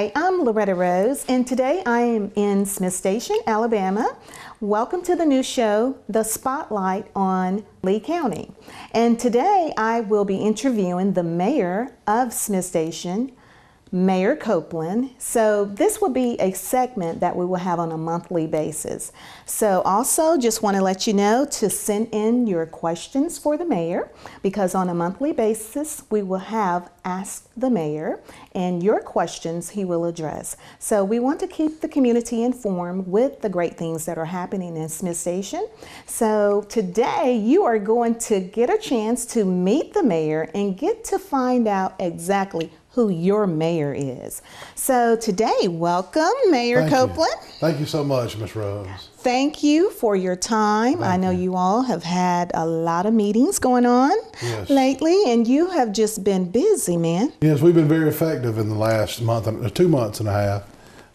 Hi, I'm Loretta Rose, and today I am in Smith Station, Alabama. Welcome to the new show, The Spotlight on Lee County. And today I will be interviewing the mayor of Smith Station, Mayor Copeland. So this will be a segment that we will have on a monthly basis. So also just want to let you know to send in your questions for the mayor, because on a monthly basis we will have Ask the Mayor, and your questions he will address. So we want to keep the community informed with the great things that are happening in Smith Station. So today you are going to get a chance to meet the mayor and get to find out exactly who your mayor is. So today, welcome, Mayor Copeland. Thank you so much, Ms. Rose. Thank you for your time. I know you all have had a lot of meetings going on lately, and you have just been busy, man. Yes, we've been very effective in the last month, 2 months and a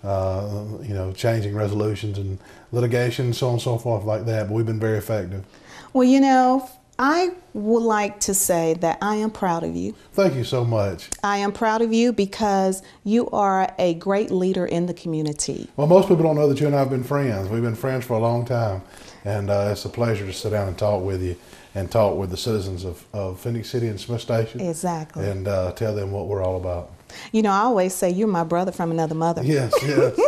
half, changing resolutions and litigation, so on and so forth like that, but we've been very effective. Well, you know, I would like to say that I am proud of you. Thank you so much. I am proud of you because you are a great leader in the community. Well, most people don't know that you and I have been friends. We've been friends for a long time, and it's a pleasure to sit down and talk with you and talk with the citizens of Phoenix City and Smith Station. Exactly. And tell them what we're all about. You know, I always say you're my brother from another mother. Yes, yes.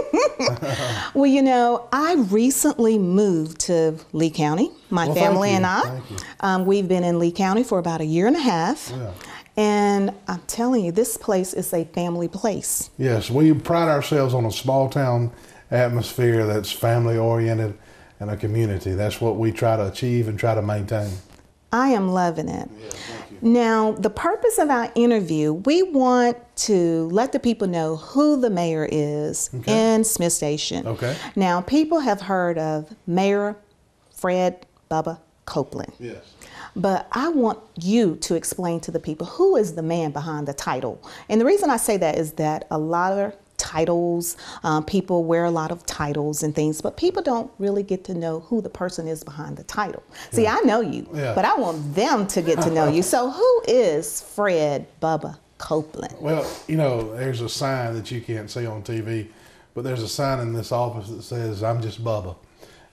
Well, you know, I recently moved to Lee County. My family and I, we've been in Lee County for about 1.5 years. Yeah. And I'm telling you, this place is a family place. Yes, we pride ourselves on a small town atmosphere that's family oriented and a community. That's what we try to achieve and try to maintain. I am loving it. Yeah, thank you. Now, the purpose of our interview, we want to let the people know who the mayor is in Smith Station. Okay. Now, people have heard of Mayor Fred Bubba Copeland. Yes. But I want you to explain to the people who is the man behind the title. And the reason I say that is that a lot of titles, people wear a lot of titles and things, but people don't really get to know who the person is behind the title. See, I know you, but I want them to get to know you. So who is Fred Bubba Copeland? Well, you know, there's a sign that you can't see on TV, but there's a sign in this office that says, "I'm just Bubba."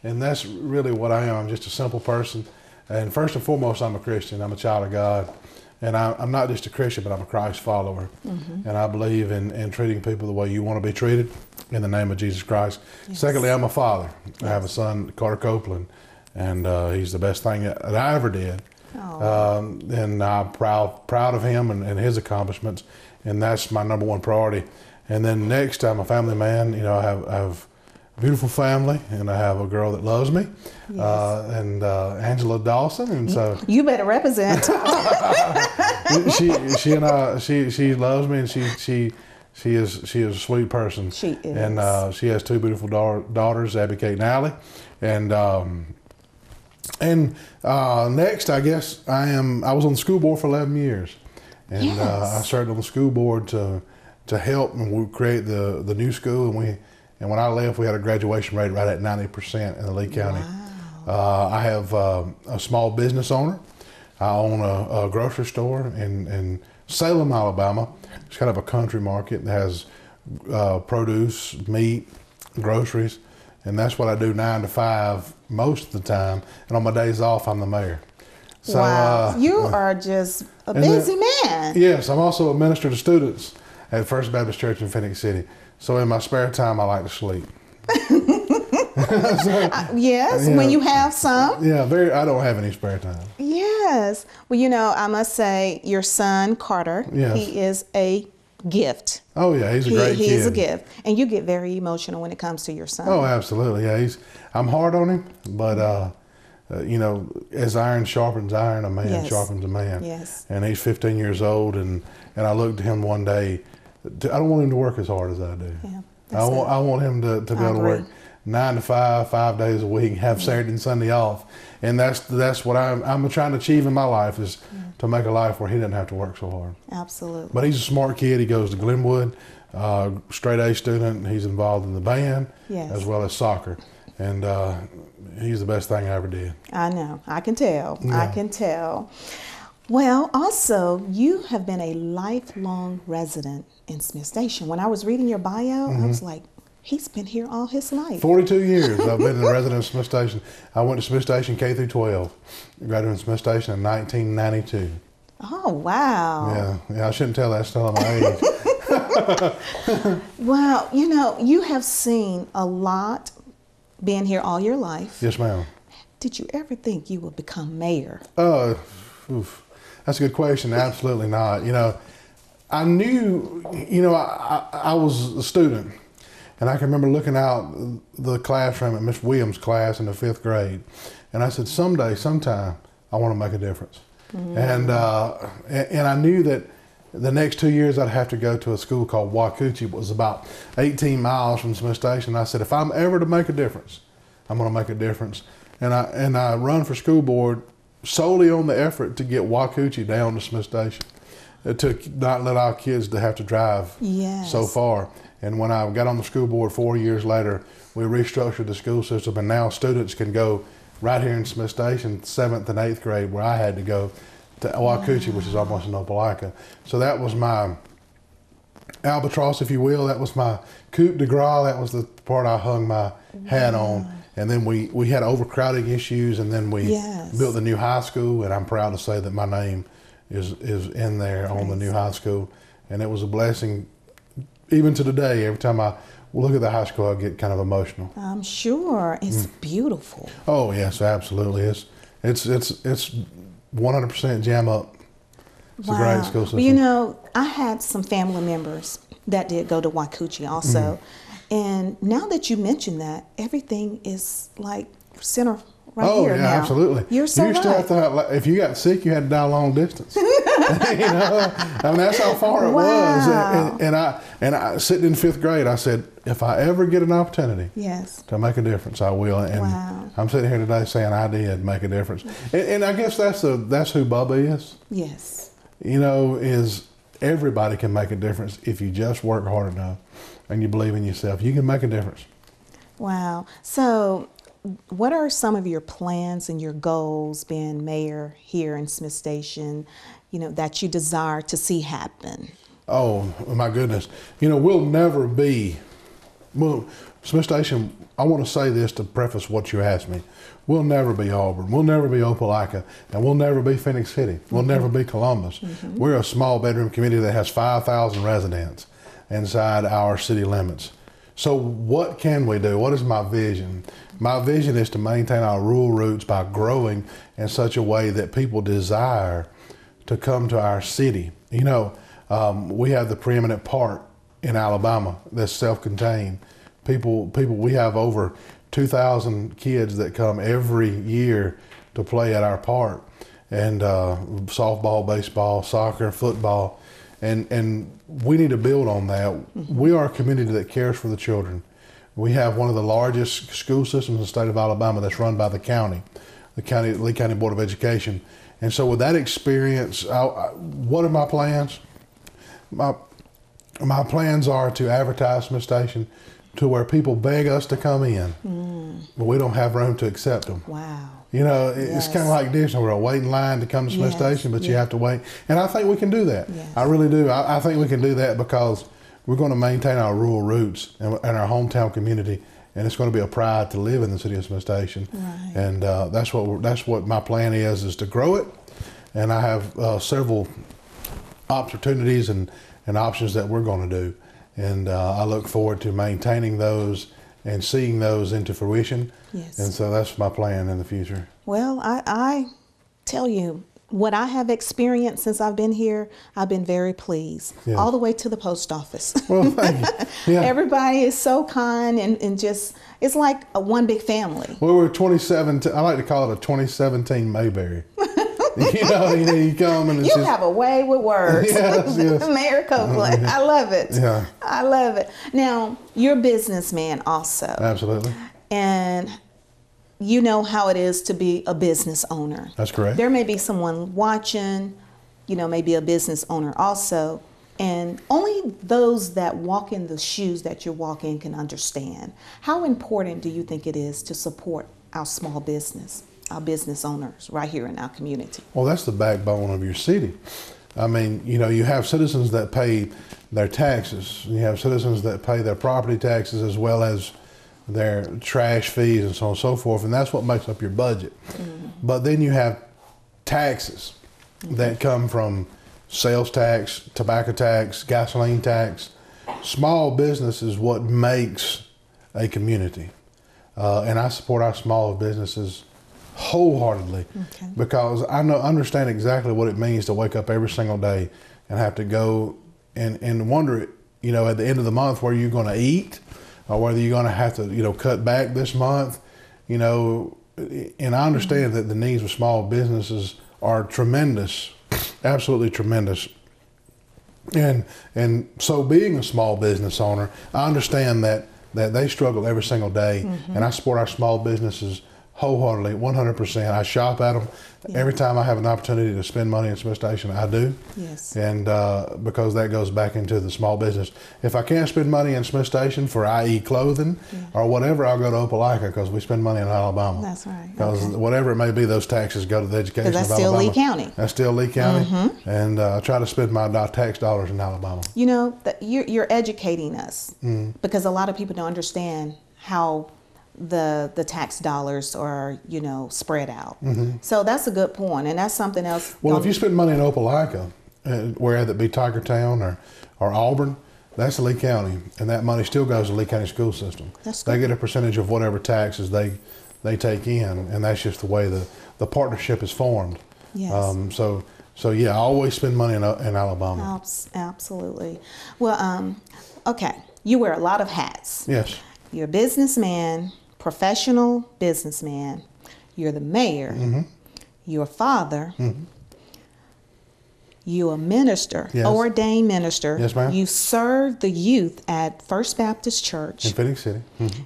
And that's really what I am. I'm just a simple person. And first and foremost, I'm a Christian. I'm a child of God. And I'm not just a Christian, but I'm a Christ follower. And I believe in treating people the way you want to be treated in the name of Jesus Christ. Yes. Secondly, I'm a father. I have a son, Carter Copeland, and he's the best thing that I ever did. And I'm proud of him and his accomplishments, and that's my #1 priority. And then next, I'm a family man. You know, I have a beautiful family, and I have a girl that loves me, and Angela Dawson, and so you better represent. she loves me, and she is a sweet person. She is, and she has 2 beautiful daughters, Abby, Kate, and Allie, and next, I guess I was on the school board for 11 years, and I served on the school board to help and we create the new school, and when I left, we had a graduation rate right at 90% in the Lee County. Wow. I have a small business owner. I own a grocery store in Salem, Alabama. It's kind of a country market that has produce, meat, groceries, and that's what I do 9 to 5 most of the time. And on my days off, I'm the mayor. So, wow, you are just a busy man. Yes, I'm also a minister to students at First Baptist Church in Phoenix City. So in my spare time, I like to sleep. Yes, when you have some. Yeah, I don't have any spare time. Yes. Well, you know, I must say, your son, Carter, he is a gift. Oh, yeah, he's a great kid. He's a gift. And you get very emotional when it comes to your son. Oh, absolutely. Yeah, I'm hard on him, but, you know, as iron sharpens iron, a man sharpens a man. Yes. And he's 15 years old, and I looked at him one day. I don't want him to work as hard as I do. Yeah, I want him to be able to work 9 to 5, 5 days a week, have Saturday and Sunday off, and that's what I'm trying to achieve in my life, is to make a life where he doesn't have to work so hard. Absolutely. But he's a smart kid. He goes to Glenwood, straight A student. He's involved in the band as well as soccer, and he's the best thing I ever did. I know. I can tell. I can tell. Well, also, you have been a lifelong resident in Smith Station. When I was reading your bio, I was like, he's been here all his life. 42 years I've been a resident of Smith Station. I went to Smith Station K through 12. Graduated from Smith Station in 1992. Oh, wow. Yeah, I shouldn't tell that, still my age. Wow, you have seen a lot being here all your life. Yes, ma'am. Did you ever think you would become mayor? That's a good question. Absolutely not. I knew, I was a student, and I can remember looking out the classroom at Miss Williams' class in the 5th grade, and I said, sometime, I want to make a difference. And I knew that the next 2 years I'd have to go to a school called Wacoochee. It was about 18 miles from Smith Station. I said, if I'm ever to make a difference, I'm going to make a difference. And I run for school board solely on the effort to get Wacoochee down to Smith Station, to not let our kids to have to drive so far. And when I got on the school board 4 years later, we restructured the school system, and now students can go right here in Smith Station, 7th and 8th grade, where I had to go to Wacoochee, which is almost in Opelika. So that was my albatross, if you will. That was my coup de grace. That was the part I hung my hat on. And then we had overcrowding issues, and then we built the new high school, and I'm proud to say that my name is in there on the new high school. And it was a blessing, even to today. Every time I look at the high school, I get kind of emotional. I'm sure. It's beautiful. Oh, yes, absolutely. It's 100% jam up. It's a great school system. Well, I had some family members that did go to Wacoochee also. And now that you mention that, everything is like center right here now. Absolutely. You're so you still right. have to have, if you got sick, you had to die long distance. That's how far it was. And I sitting in 5th grade, I said, if I ever get an opportunity to make a difference, I will. And I'm sitting here today saying I did make a difference. And I guess that's who Bubba is. Yes. Is everybody can make a difference if you just work hard enough and you believe in yourself. You can make a difference. Wow. So what are some of your plans and your goals being mayor here in Smith Station, that you desire to see happen? Oh, my goodness. Smith Station, I want to say this to preface what you asked me. We'll never be Auburn. We'll never be Opelika. And we'll never be Phoenix City. We'll never be Columbus. We're a small bedroom community that has 5,000 residents inside our city limits. So what can we do? What is my vision? My vision is to maintain our rural roots by growing in such a way that people desire to come to our city. We have the preeminent park in Alabama that's self-contained. We have over 2,000 kids that come every year to play at our park, and softball, baseball, soccer, football, and we need to build on that. We are a community that cares for the children. We have one of the largest school systems in the state of Alabama that's run by the Lee County Board of Education. And so with that experience, what are my plans? My plans are to advertise Smith Station to where people beg us to come in, but we don't have room to accept them. Wow. It's kind of like Disney. We're a waiting line to come to Smith Station, but you have to wait. And I think we can do that. Yes. I really do. I think we can do that because we're going to maintain our rural roots and our hometown community, and it's going to be a pride to live in the city of Smith Station. Right. And that's what my plan is to grow it. And I have several opportunities and options that we're going to do. And I look forward to maintaining those and seeing those into fruition. Yes. And so that's my plan in the future. Well, I tell you, what I have experienced since I've been here, I've been very pleased. Yes. All the way to the post office. Well, thank you. Yeah. Everybody is so kind and just, it's like one big family. Well, we're 2017, I like to call it a 2017 Mayberry. You come and you have a way with words. Yes. Mayor Copeland. I love it. Yeah. I love it. Now, you're a businessman also. Absolutely. And you know how it is to be a business owner. That's correct. There may be someone watching, maybe a business owner also, and only those that walk in the shoes that you're walking can understand. How important do you think it is to support our small business? business owners right here in our community. Well, that's the backbone of your city. I mean, you know, you have citizens that pay their taxes. You have citizens that pay their property taxes as well as their trash fees and so on and so forth, and that's what makes up your budget. But then you have taxes that come from sales tax, tobacco tax, gasoline tax. Small business is what makes a community. And I support our small businesses wholeheartedly because I understand exactly what it means to wake up every single day and have to go and wonder, you know, at the end of the month where you're going to eat or whether you're going to have to, you know, cut back this month, you know. And I understand that the needs of small businesses are tremendous, absolutely tremendous. And so being a small business owner, I understand that they struggle every single day, and I support our small businesses wholeheartedly, 100%. I shop at them. Every time I have an opportunity to spend money in Smith Station, I do. Yes. And because that goes back into the small business. If I can't spend money in Smith Station for i.e. clothing or whatever, I'll go to Opelika because we spend money in Alabama. That's right. Because whatever it may be, those taxes go to the education of Alabama. That's still Lee County. That's still Lee County. And I try to spend my tax dollars in Alabama. You know, you're educating us because a lot of people don't understand how the tax dollars are, you know, spread out. So that's a good point, and that's something else. Well, if you spend money in Opelika, whether it be Tigertown or Auburn, that's Lee County, and that money still goes to Lee County school system. They get a percentage of whatever taxes they take in, and that's just the way the partnership is formed. Yes. So yeah, I always spend money in Alabama. Absolutely. Well, okay, you wear a lot of hats. Yes. You're a businessman, professional businessman. You're the mayor. You're a father. You're a minister, ordained minister. Yes, ma'am. You serve the youth at First Baptist Church. In Phoenix City.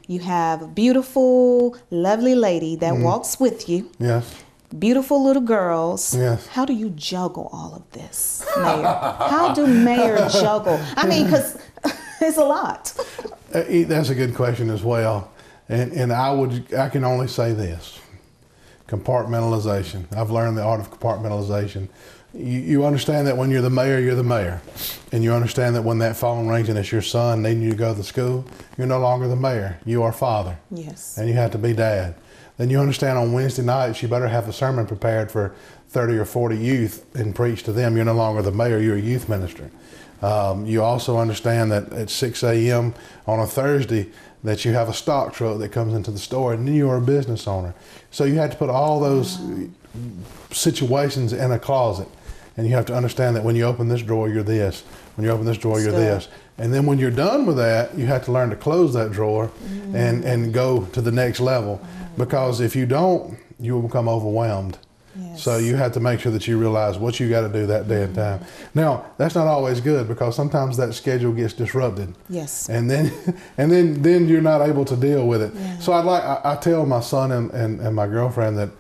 You have a beautiful, lovely lady that walks with you. Yes. Beautiful little girls. Yes. How do you juggle all of this, Mayor? How do mayors juggle? I mean, because it's a lot. That's a good question as well. And I can only say this. Compartmentalization. I've learned the art of compartmentalization. You understand that when you're the mayor, you're the mayor. And you understand that when that phone rings and it's your son needing you to go to school, you're no longer the mayor. You are father. Yes. And you have to be dad. Then you understand on Wednesday nights, you better have a sermon prepared for 30 or 40 youth and preach to them. You're no longer the mayor, you're a youth minister. You also understand that at 6 a.m. on a Thursday that you have a stock truck that comes into the store, and then you're a business owner. So you have to put all those situations in a closet, and you have to understand that when you open this drawer, you're this. When you open this drawer, you're this. And then when you're done with that, you have to learn to close that drawer and go to the next level. Because if you don't, you will become overwhelmed. Yes. So you have to make sure that you realize what you got to do that day and time. Now, that's not always good because sometimes that schedule gets disrupted. Yes. And then you're not able to deal with it. Yeah. So I tell my son and my girlfriend that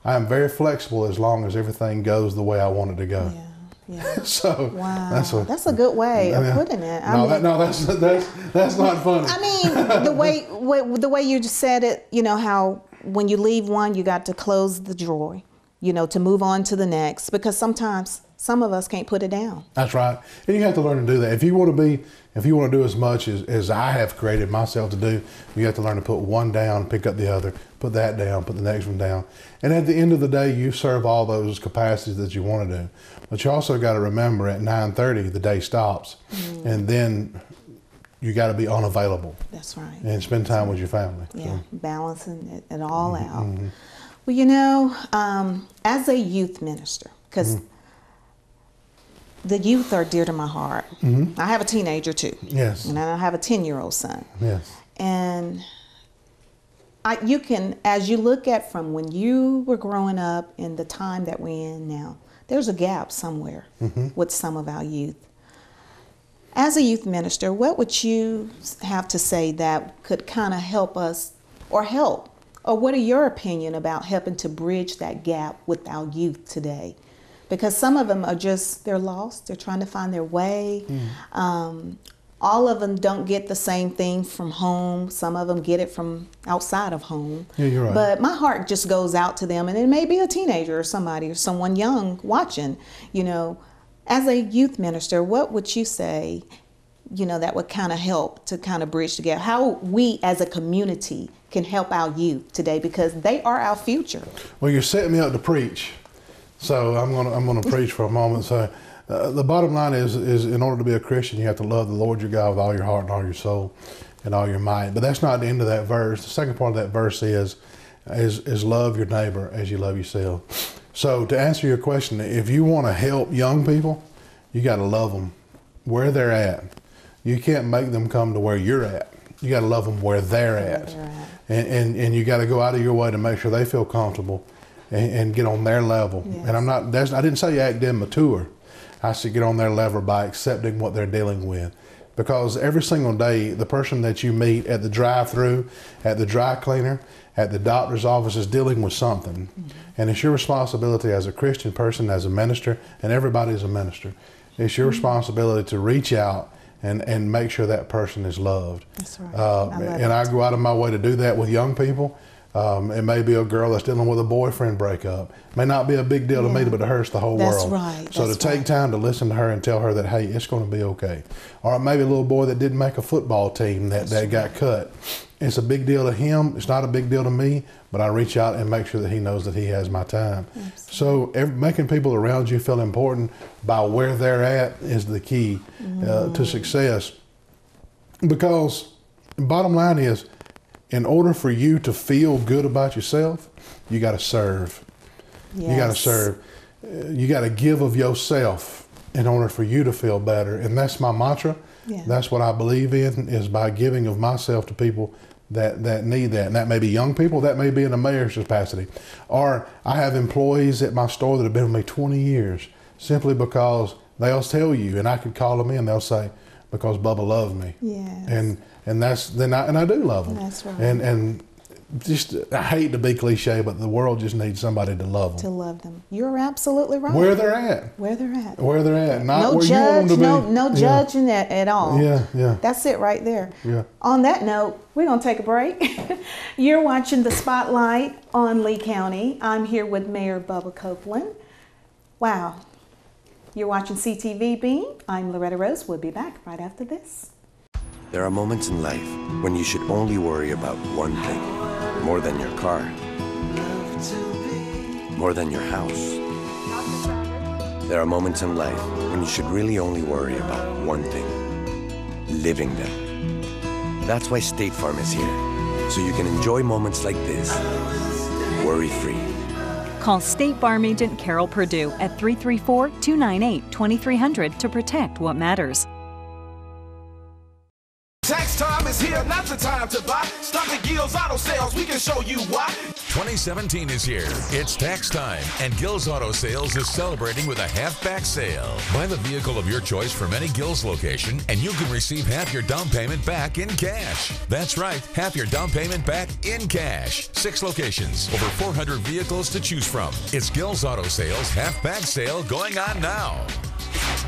I am very flexible as long as everything goes the way I want it to go. Yeah. So wow, that's a good way of putting it. That's not funny. I mean, the way you just said it, you know, how when you leave one, you got to close the drawer, you know, to move on to the next, because sometimes some of us can't put it down. That's right. And you have to learn to do that. If you want to do as much as I have created myself to do, you have to learn to put one down, pick up the other, put that down, put the next one down. And at the end of the day, you serve all those capacities that you want to do. But you also got to remember at 9:30, the day stops. And then you got to be unavailable. That's right. And spend time with your family. Yeah, so. Balancing it all out. Well, you know, as a youth minister, because the youth are dear to my heart. I have a teenager too. Yes. And I have a 10-year-old son. Yes. And you can, as you look at from when you were growing up and the time that we're in now, there's a gap somewhere with some of our youth. As a youth minister, what would you have to say that could kind of help us or help? Or what are your opinion about helping to bridge that gap with our youth today? Because some of them are just, they're lost. They're trying to find their way. all of them don't get the same thing from home. Some of them get it from outside of home. Yeah, you're right. But my heart just goes out to them, and it may be a teenager or somebody or someone young watching. You know, as a youth minister, what would you say, you know, that would kind of help to kind of bridge together? How we as a community can help our youth today, because they are our future. Well, you're setting me up to preach, so I'm gonna preach for a moment. So the bottom line is in order to be a Christian, you have to love the Lord your God with all your heart and all your soul and all your might. But that's not the end of that verse. The second part of that verse is love your neighbor as you love yourself. So to answer your question, if you want to help young people, you got to love them where they're at. You can't make them come to where you're at. You got to love them where they're at. And you got to go out of your way to make sure they feel comfortable and get on their level. Yes. And I didn't say you act immature. I said get on their level by accepting what they're dealing with. Because every single day, the person that you meet at the drive-through, at the dry cleaner, at the doctor's office is dealing with something. Mm-hmm. And it's your responsibility as a Christian person, as a minister, and everybody's a minister. It's your responsibility to reach out and make sure that person is loved. That's right. I go out of my way to do that with young people. It may be a girl that's dealing with a boyfriend breakup. It may not be a big deal to me, but it hurts the whole world. Right. So to take time to listen to her and tell her that, hey, it's going to be okay. Or maybe a little boy that didn't make a football team that got cut. It's a big deal to him. It's not a big deal to me, but I reach out and make sure that he knows that he has my time. Absolutely. So making people around you feel important by where they're at is the key to success. Because bottom line is, in order for you to feel good about yourself, you got to serve. Yes. You got to serve. You got to give of yourself in order for you to feel better. And that's my mantra. Yeah. That's what I believe in, is by giving of myself to people that need that. And that may be young people, that may be in a mayor's capacity. Or I have employees at my store that have been with me 20 years, simply because they'll tell you, and I could call them in, they'll say, because Bubba loves me. Yes. And I do love them. That's right. And just, I hate to be cliche, but the world just needs somebody to love them. To love them. You're absolutely right. Where they're at. Where they're at. Where they're at. Not no where judge, you want them to be. No judging that at all. Yeah. That's it right there. Yeah. On that note, we're going to take a break. You're watching The Spotlight on Lee County. I'm here with Mayor Bubba Copeland. Wow. You're watching CTV Beam. I'm Loretta Rose. We'll be back right after this. There are moments in life when you should only worry about one thing, more than your car, more than your house. There are moments in life when you should really only worry about one thing, living them. That's why State Farm is here, so you can enjoy moments like this, worry-free. Call State Farm Agent Carol Perdue at 334-298-2300 to protect what matters. Tax time is here, not the time to buy. Stop at Gill's Auto Sales, we can show you why. 2017 is here. It's tax time, and Gill's Auto Sales is celebrating with a half-back sale. Buy the vehicle of your choice from any Gill's location, and you can receive half your down payment back in cash. That's right, half your down payment back in cash. 6 locations, over 400 vehicles to choose from. It's Gill's Auto Sales half-back sale going on now.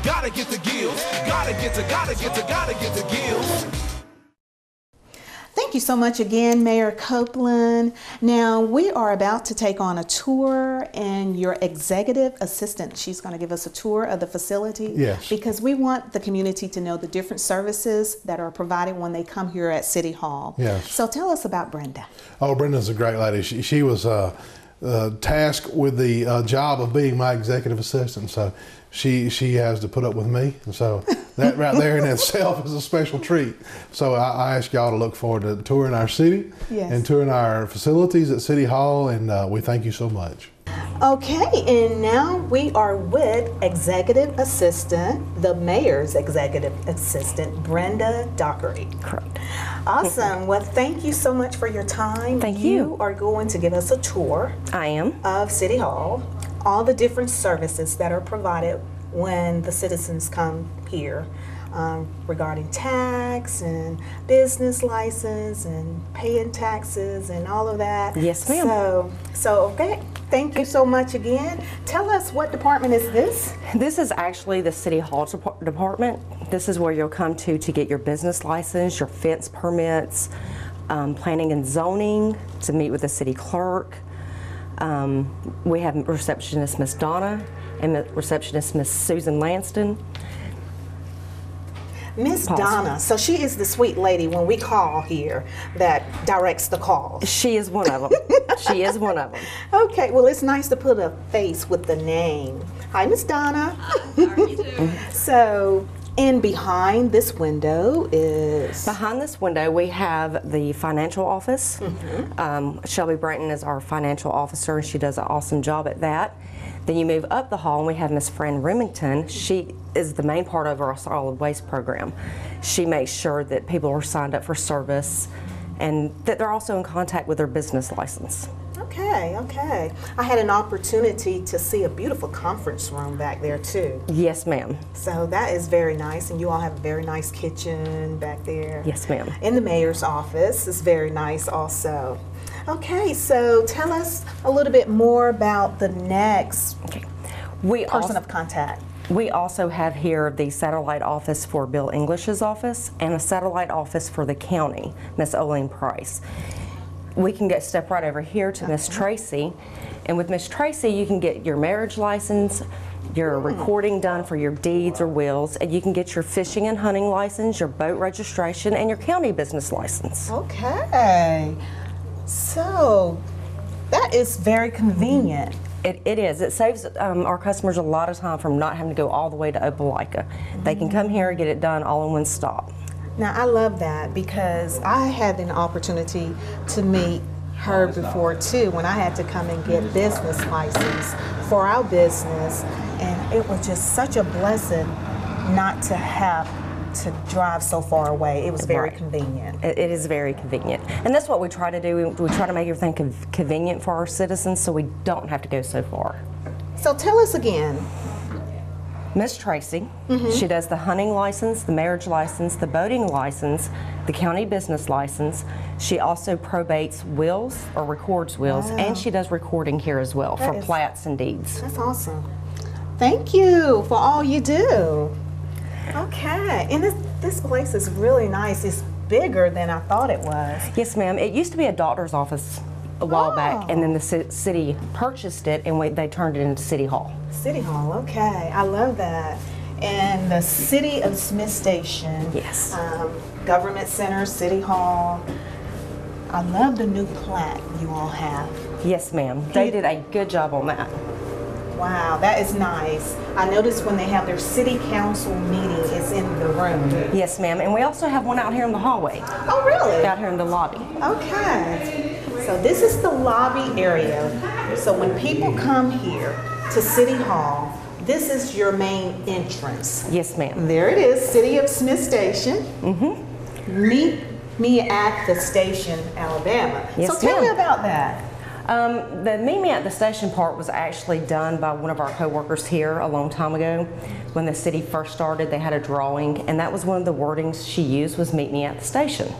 Gotta get the Gills, gotta get the Gills. Thank you so much again, Mayor Copeland. Now, we are about to take on a tour, and your executive assistant, she's going to give us a tour of the facility. Yes. Because we want the community to know the different services that are provided when they come here at City Hall. Yes. So tell us about Brenda. Oh, Brenda's a great lady. She was tasked with the job of being my executive assistant. So she has to put up with me. And so that right there in itself is a special treat. So I ask y'all to look forward to touring our city and touring our facilities at City Hall. And we thank you so much. Okay, and now we are with Executive Assistant, the Mayor's Executive Assistant, Brenda Dockery. Correct. Awesome. Well, thank you so much for your time. Thank you. You are going to give us a tour. I am. Of City Hall, all the different services that are provided when the citizens come here. regarding tax and business license and paying taxes and all of that. Yes, ma'am. So okay, thank you so much again. Tell us, what department is this? This is actually the City Hall department. This is where you'll come to get your business license, your fence permits, planning and zoning, to meet with the city clerk. We have receptionist Miss Donna and receptionist Miss Susan Lanston. Miss Donna, so she is the sweet lady when we call here that directs the calls. She is one of them. She is one of them. Okay, well, it's nice to put a face with the name. Hi, Miss Donna. How are you doing? So, and behind this window is? Behind this window, we have the financial office. Shelby Branton is our financial officer, and she does an awesome job at that. Then you move up the hall, and we have Miss Fran Remington. She is the main part of our solid waste program. She makes sure that people are signed up for service and that they're also in contact with their business license. Okay, okay. I had an opportunity to see a beautiful conference room back there too. Yes, ma'am. So that is very nice, and you all have a very nice kitchen back there. Yes, ma'am. And the mayor's office is very nice also. Okay, so tell us a little bit more about the next person of contact. We also have here the satellite office for Bill English's office and a satellite office for the county, Miss Oline Price. We can step right over here to Miss Tracy, and with Miss Tracy you can get your marriage license, your recording done for your deeds or wills, and you can get your fishing and hunting license, your boat registration, and your county business license. Okay, so that is very convenient. It is. It saves our customers a lot of time from not having to go all the way to Opelika. They can come here and get it done all in one stop. Now, I love that because I had an opportunity to meet her before too, when I had to come and get business license for our business, and it was just such a blessing not to have to drive so far away. It was very convenient. It is very convenient, and that's what we try to do. We try to make everything convenient for our citizens so we don't have to go so far. So tell us again. Miss Tracy, she does the hunting license, the marriage license, the boating license, the county business license. She also probates wills or records wills, and she does recording here as well for plats and deeds. That's awesome. Thank you for all you do. Okay, and this place is really nice. It's bigger than I thought it was. Yes, ma'am. It used to be a doctor's office a while back, and then the city purchased it and they turned it into City Hall. City Hall, okay. I love that. And the City of Smith Station. Yes. Government Center, City Hall. I love the new plaque you all have. Yes, ma'am. They did a good job on that. Wow, that is nice. I noticed when they have their city council meeting, it's in the room. Yes, ma'am. And we also have one out here in the hallway. Oh, really? Out here in the lobby. Okay. So this is the lobby area. So when people come here to City Hall, this is your main entrance. Yes, ma'am. There it is, City of Smith Station. Meet me at the station, Alabama. Yes, so tell me ma'am. about that. The Meet Me at the Station part was actually done by one of our co-workers here a long time ago. When the city first started, they had a drawing, and that was one of the wordings she used, was Meet Me at the Station.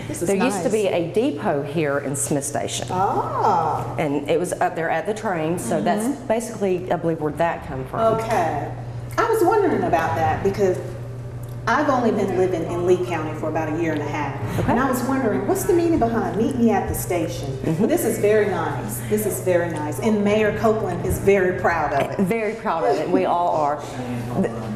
There used to be a depot here in Smith Station. Ah. And it was up there at the train, so that's basically, I believe, where that come from. Okay. I was wondering about that because I've only been living in Lee County for about a year and a half. Okay. And I was wondering, what's the meaning behind Meet Me at the Station? Well, this is very nice. This is very nice. And Mayor Copeland is very proud of it. Very proud of it. We all are.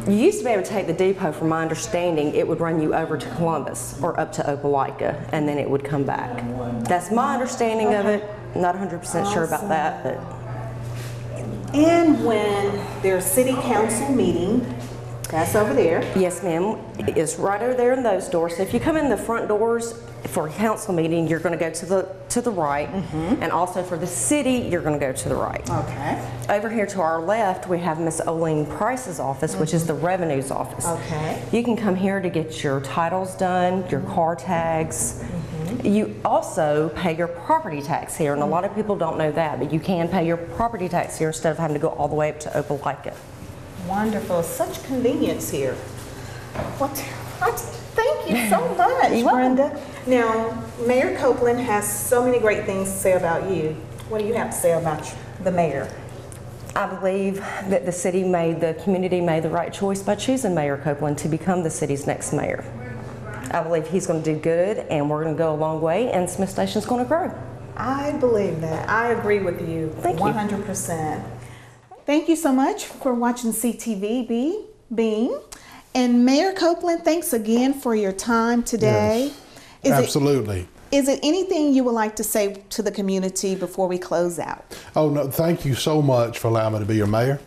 You used to be able to take the depot, from my understanding, it would run you over to Columbus or up to Opelika, and then it would come back. That's my understanding of it. Not 100% sure about that, but. And when there's city council meeting, that's over there. Yes, ma'am. It's right over there in those doors. So if you come in the front doors for a council meeting, you're going to go to the right, and also for the city, you're going to go to the right. Okay. Over here to our left, we have Miss Oline Price's office, which is the revenues office. Okay. You can come here to get your titles done, your car tags. You also pay your property tax here, and a lot of people don't know that, but you can pay your property tax here instead of having to go all the way up to Opelika. Wonderful. Such convenience here. Well, thank you so much, Brenda. Now, Mayor Copeland has so many great things to say about you. What do you have to say about the mayor? I believe that the community made the right choice by choosing Mayor Copeland to become the city's next mayor. I believe he's going to do good, and we're going to go a long way, and Smith Station's going to grow. I believe that. I agree with you. Thank you. 100%. Thank you so much for watching CTV Bean. And Mayor Copeland, thanks again for your time today. Yes, absolutely. Is it anything you would like to say to the community before we close out? Oh, no, thank you so much for allowing me to be your mayor.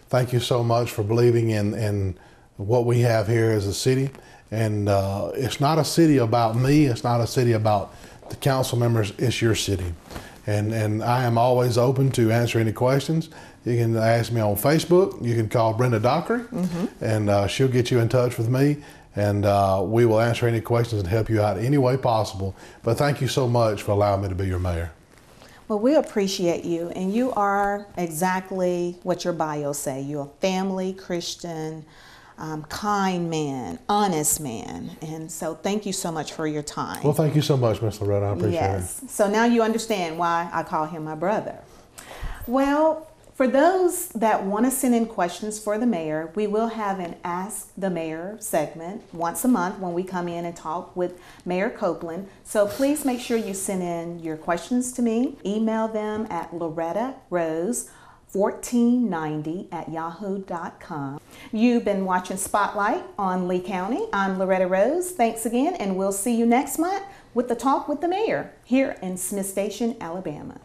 Thank you so much for believing in what we have here as a city. And it's not a city about me. It's not a city about the council members. It's your city. And I am always open to answer any questions. You can ask me on Facebook. You can call Brenda Dockery, and she'll get you in touch with me. And we will answer any questions and help you out any way possible. But thank you so much for allowing me to be your mayor. Well, we appreciate you, and you are exactly what your bio say. You're a family, Christian, kind man, honest man. And so thank you so much for your time. Well, thank you so much, Miss Loretta. I appreciate it. So now you understand why I call him my brother. Well, for those that want to send in questions for the mayor, we will have an Ask the Mayor segment once a month when we come in and talk with Mayor Copeland. So please make sure you send in your questions to me. Email them at lorettarose1490@yahoo.com. You've been watching Spotlight on Lee County. I'm Loretta Rose. Thanks again, and we'll see you next month with the Talk with the Mayor here in Smith Station, Alabama.